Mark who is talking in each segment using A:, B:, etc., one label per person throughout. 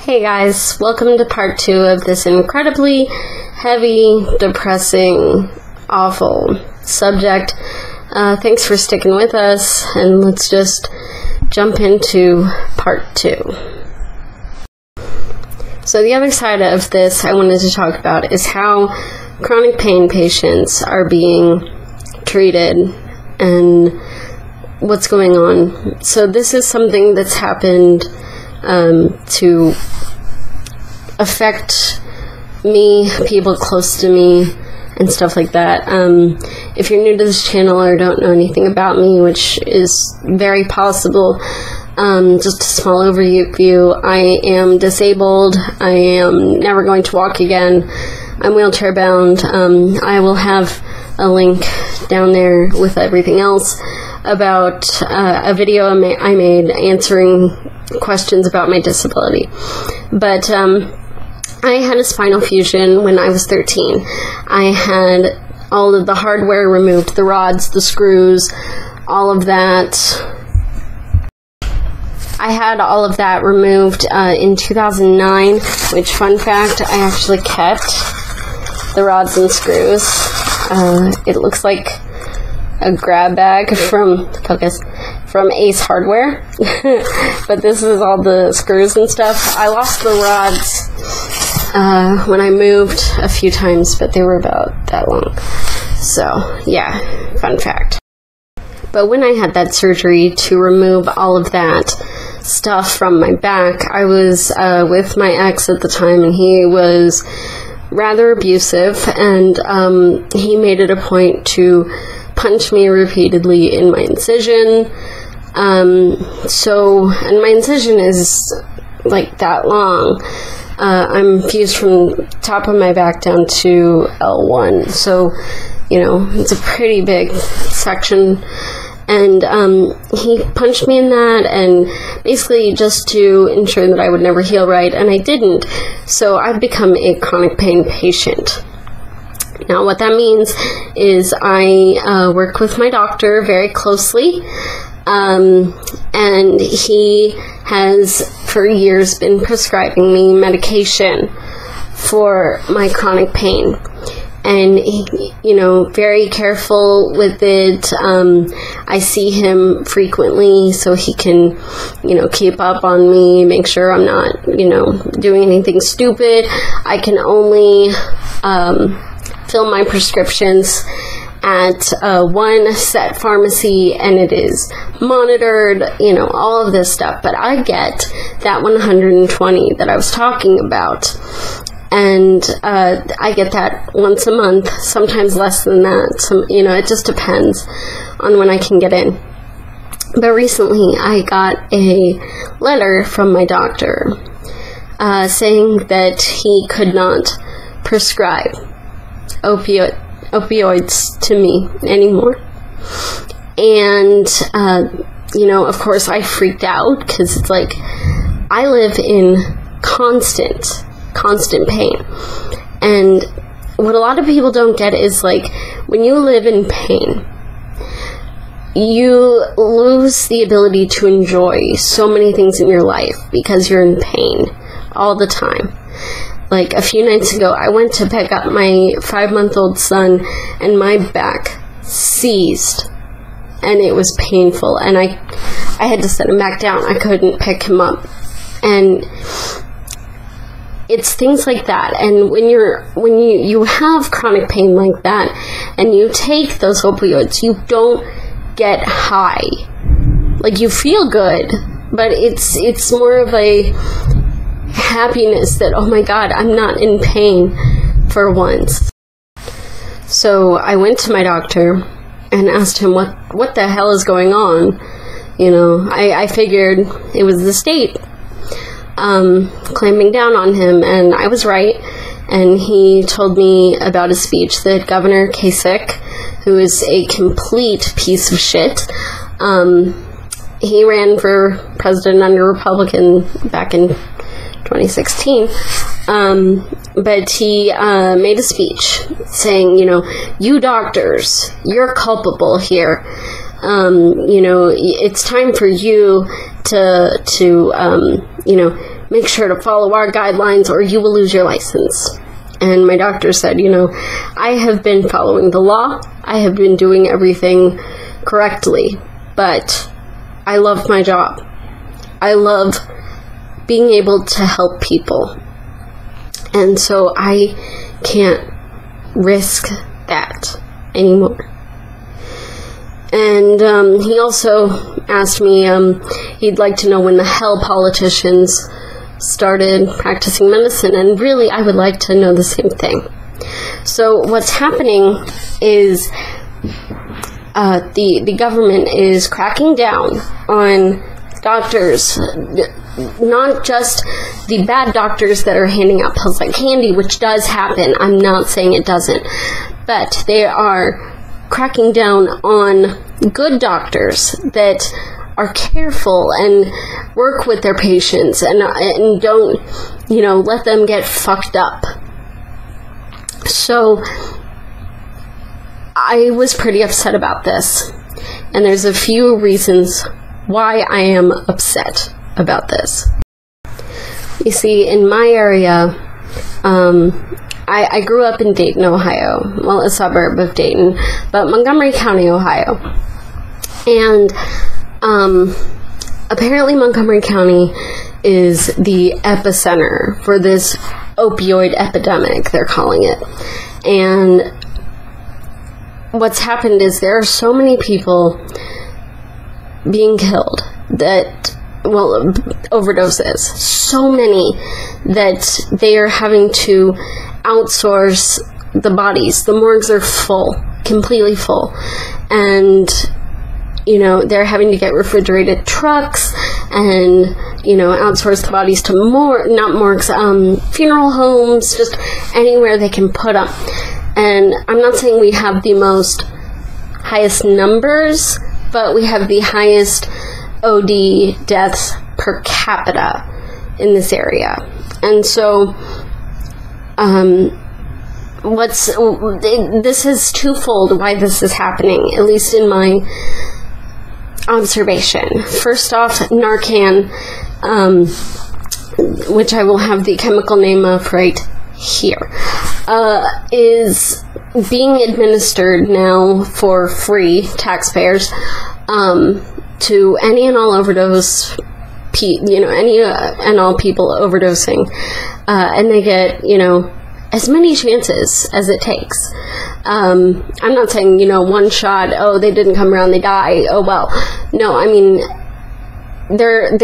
A: Hey guys, welcome to part 2 of this incredibly heavy, depressing, awful subject. Thanks for sticking with us, and let's just jump into part 2. So the other side of this I wanted to talk about is how chronic pain patients are being treated and what's going on. So this is something that's happened to affect me, people close to me, and stuff like that. If you're new to this channel or don't know anything about me, which is very possible, just a small overview, I am disabled. I am never going to walk again. I'm wheelchair bound. I will have a link down there with everything else about a video I made answering questions about my disability. But I had a spinal fusion when I was 13. I had all of the hardware removed, the rods, the screws, all of that. I had all of that removed in 2009, which, fun fact, I actually kept the rods and screws. It looks like a grab bag from Ace Hardware, but this is all the screws and stuff. I lost the rods when I moved a few times, but they were about that long. So, yeah, fun fact. But when I had that surgery to remove all of that stuff from my back, I was with my ex at the time, and he was rather abusive, and he made it a point to punch me repeatedly in my incision. And my incision is like that long. I'm fused from top of my back down to L1, so, you know, it's a pretty big section. And he punched me in that, and basically just to ensure that I would never heal right, and I didn't. So I've become a chronic pain patient. Now, what that means is I work with my doctor very closely, and he has for years been prescribing me medication for my chronic pain. And he, you know, very careful with it. I see him frequently so he can, you know, keep up on me, make sure I'm not, you know, doing anything stupid. I can only fill my prescriptions at one set pharmacy, and it is monitored, you know, all of this stuff. But I get that 120 that I was talking about. And I get that once a month, sometimes less than that. You know, it just depends on when I can get in. But recently, I got a letter from my doctor saying that he could not prescribe opioids to me anymore. And, you know, of course, I freaked out, because it's like, I live in constant pain. And what a lot of people don't get is, like, when you live in pain, you lose the ability to enjoy so many things in your life because you're in pain all the time. Like, a few nights ago, I went to pick up my 5-month-old son, and my back seized, and it was painful, and I had to set him back down. I couldn't pick him up. And it's things like that. And when you have chronic pain like that, and you take those opioids, you don't get high. Like, you feel good, but it's more of a happiness that, oh my god, I'm not in pain for once. So I went to my doctor and asked him what the hell is going on. You know, I figured it was the state clamping down on him, and I was right. And he told me about a speech that Governor Kasich, who is a complete piece of shit, he ran for president under Republican back in 2016, but he made a speech saying, you know, you doctors, you're culpable here. You know, it's time for you to you know, make sure to follow our guidelines or you will lose your license. And my doctor said, I have been following the law. I have been doing everything correctly, but I love my job. I love being able to help people. And so I can't risk that anymore. And he also asked me, he'd like to know when the hell politicians started practicing medicine, and really I would like to know the same thing. So what's happening is the government is cracking down on doctors, not just the bad doctors that are handing out pills like candy, which does happen. I'm not saying it doesn't, but they are cracking down on good doctors that are careful and work with their patients and don't, let them get fucked up. So I was pretty upset about this, and there's a few reasons why I am upset about this. You see, in my area, I grew up in Dayton, Ohio, well, a suburb of Dayton, but Montgomery County, Ohio. And apparently Montgomery County is the epicenter for this opioid epidemic, they're calling it. And what's happened is there are so many people being killed overdoses, so many that they are having to outsource the bodies. The morgues are full, completely full, and they're having to get refrigerated trucks and outsource the bodies to not morgues, funeral homes, just anywhere they can put them. And I'm not saying we have the highest numbers, but we have the highest OD deaths per capita in this area. And so this is twofold why this is happening, at least in my observation. First off, Narcan, which I will have the chemical name of right here, is being administered now for free, taxpayers, to any and all overdose, any and all people overdosing, and they get, as many chances as it takes. I'm not saying, one shot, oh, they didn't come around, they die, oh, well. No, I mean, there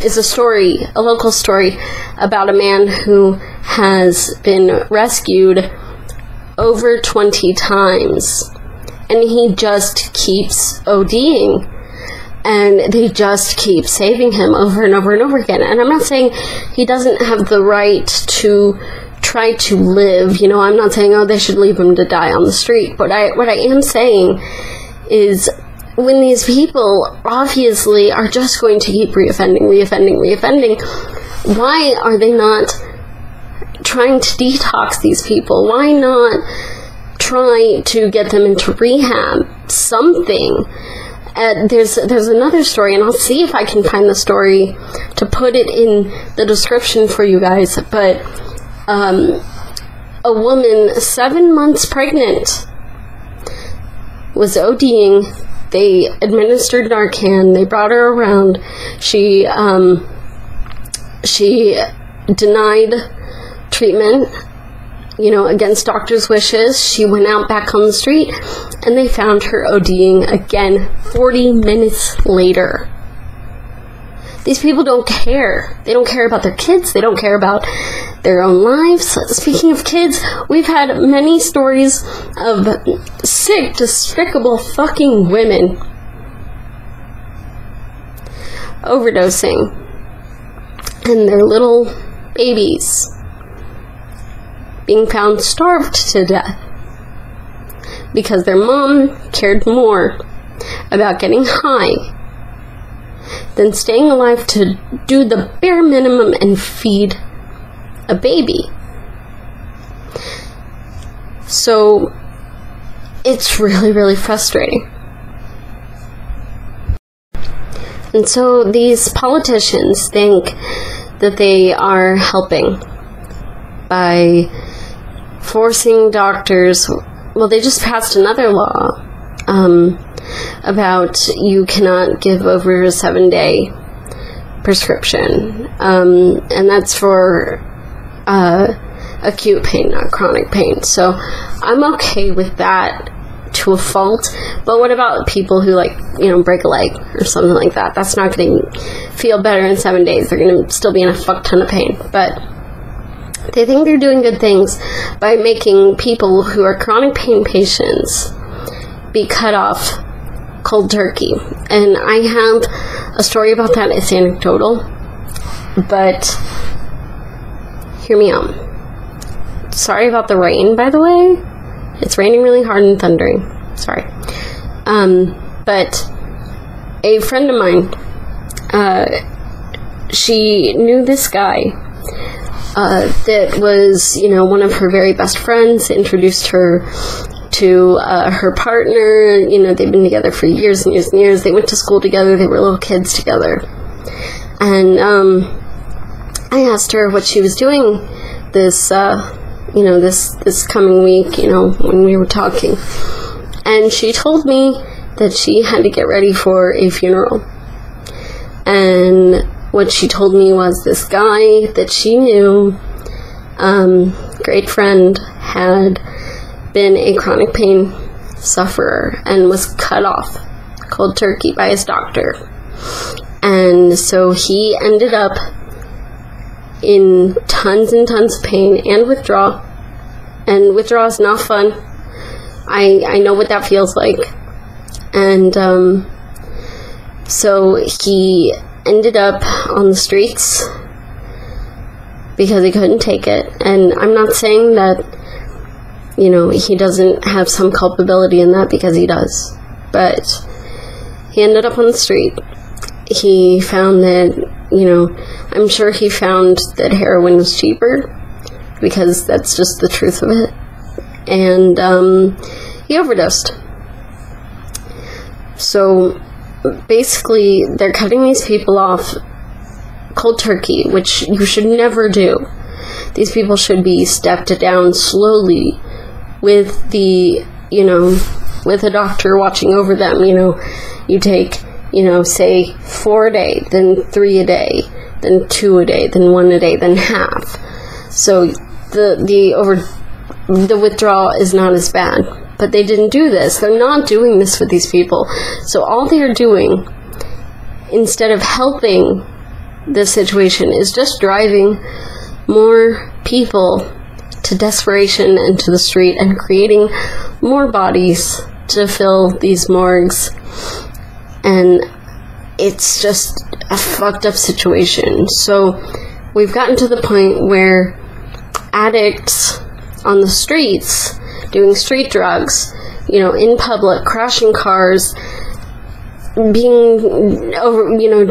A: is a local story about a man who has been rescued over 20 times, and he just keeps ODing, and they just keep saving him over and over and over again. And I'm not saying he doesn't have the right to try to live, I'm not saying, oh, they should leave him to die on the street, but what I am saying is, when these people obviously are just going to keep reoffending, why are they not trying to detox these people? Why not try to get them into rehab? Something. There's another story, and I'll see if I can find the story to put it in the description for you guys, but a woman 7 months pregnant was ODing. They administered Narcan. They brought her around. She denied treatment, against doctors' wishes. She went out back on the street, and they found her ODing again 40 minutes later. These people don't care. They don't care about their kids. They don't care about their own lives. Speaking of kids, we've had many stories of sick, despicable fucking women overdosing, and their little babies being found starved to death because their mom cared more about getting high than staying alive to do the bare minimum and feed a baby. So it's really, really frustrating. And so these politicians think that they are helping by forcing doctors. Well, they just passed another law about you cannot give over a 7-day prescription, and that's for acute pain, not chronic pain. So I'm okay with that to a fault, but what about people who, like, break a leg or something like that? That's not going to feel better in 7 days. They're going to still be in a fuck ton of pain. But they think they're doing good things by making people who are chronic pain patients be cut off cold turkey. And I have a story about that. It's anecdotal, but hear me out. Sorry about the rain, by the way. It's raining really hard and thundering. Sorry. But a friend of mine, she knew this guy that was, one of her very best friends, introduced her to her partner. They've been together for years and years and years. They went to school together. They were little kids together. And I asked her what she was doing this coming week, when we were talking. And she told me that she had to get ready for a funeral. And what she told me was this guy that she knew, great friend, had been a chronic pain sufferer and was cut off cold turkey by his doctor. And so he ended up in tons and tons of pain and withdrawal. And withdrawal is not fun. I know what that feels like. And so he ended up on the streets because he couldn't take it. And I'm not saying that, he doesn't have some culpability in that, because he does. But he ended up on the street. He found that, I'm sure he found that heroin was cheaper, because that's just the truth of it. And he overdosed. So basically, they're cutting these people off cold turkey, which you should never do. These people should be stepped down slowly with the, with a doctor watching over them. You take, say 4 a day, then 3 a day, then 2 a day, then 1 a day, then half. So the withdrawal is not as bad. But they didn't do this. They're not doing this with these people. So all they're doing, instead of helping the situation, is just driving more people to desperation and to the street, and creating more bodies to fill these morgues. And it's just a fucked up situation. So we've gotten to the point where addicts on the streets doing street drugs, in public, crashing cars, being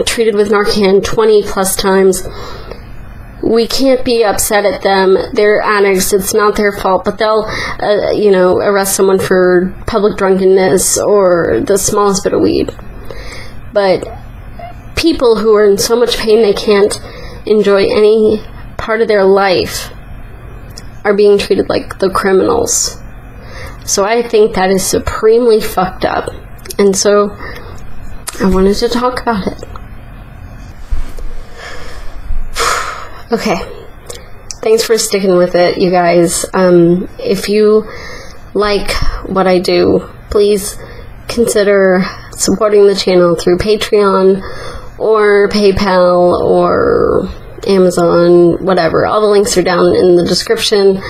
A: treated with Narcan 20 plus times. We can't be upset at them. They're addicts. It's not their fault. But they'll, arrest someone for public drunkenness or the smallest bit of weed. But people who are in so much pain they can't enjoy any part of their life are being treated like the criminals. So I think that is supremely fucked up. And so I wanted to talk about it. Okay. Thanks for sticking with it, you guys. If you like what I do, please consider supporting the channel through Patreon or PayPal or Amazon, whatever. All the links are down in the description.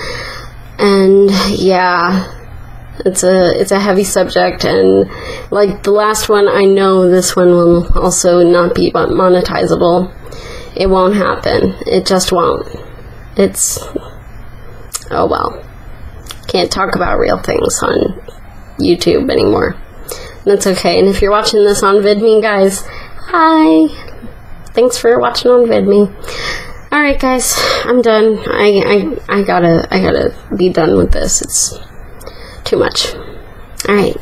A: And yeah, it's a heavy subject, and like the last one, I know this one will also not be monetizable. It won't happen. It just won't. It's, oh well. Can't talk about real things on YouTube anymore. That's okay. And if you're watching this on VidMe, guys, hi. Thanks for watching on VidMe. Alright guys, I'm done. I gotta be done with this. It's too much. Alright.